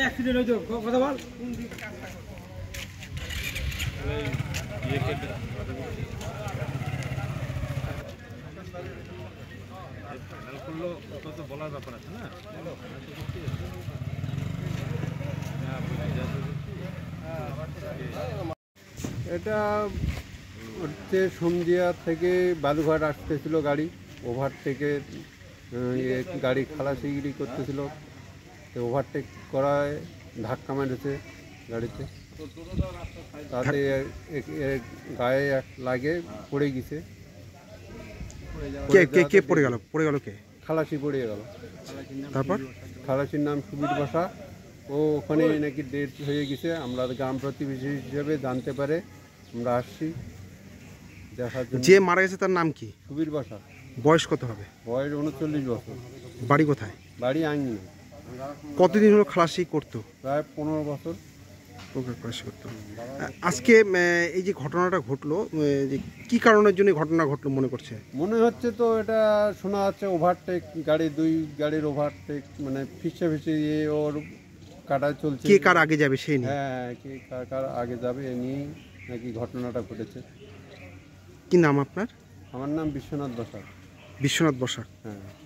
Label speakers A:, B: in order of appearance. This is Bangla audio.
A: অ্যাক্সিডেন্ট হয়েছে কথা বল বলার ব্যাপার আছে না
B: এটা হচ্ছে সন্ধ্যা থেকে বালুঘাট আসতেছিল গাড়ি ওভারটেকে গাড়ি খালাসিগিরি করতেছিল ওভারটেক করায় ধাক্কা মেরেছে গাড়িতে তাতে গায়ে লাগে পড়ে গেছে
C: কে পড়ে গেল কে
B: খালাসি পড়ে গেল
C: তারপর
B: খালাসির নাম সুবীর বসা ও ওখানে নাকি ডেথ হয়ে গেছে আমরা গ্রাম প্রতিবেশী হিসেবে জানতে পারে আমরা আসছি দেখার জন্য
C: যে মারা গেছে তার নাম কি
B: সুবীর বসা
C: বয়স কত হবে
B: বয়স 39 বছর
C: বাড়ি কোথায়
B: বাড়ি আঙ্গিনা
C: কতদিন হলো খালাসি করতো
B: প্রায় 15 বছর
C: খালাসি করতো আজকে এই যে ঘটনাটা ঘটলো যে কি কারণের জন্য ঘটনা ঘটলো মনে হচ্ছে
B: তো এটা শোনা যাচ্ছে ওভারটেক দুই গাড়ির ওভারটেক মানে ফিসে ওর কাটা চলছে
C: কে কার আগে যাবে সেই নিয়ে
B: হ্যাঁ কে কার আগে যাবে এ নিয়ে নাকি ঘটনাটা ঘটেছে
C: কি নাম আপনার
B: আমার নাম বিশ্বনাথ বসাক
C: বিশ্বনাথ বসাক
B: হ্যাঁ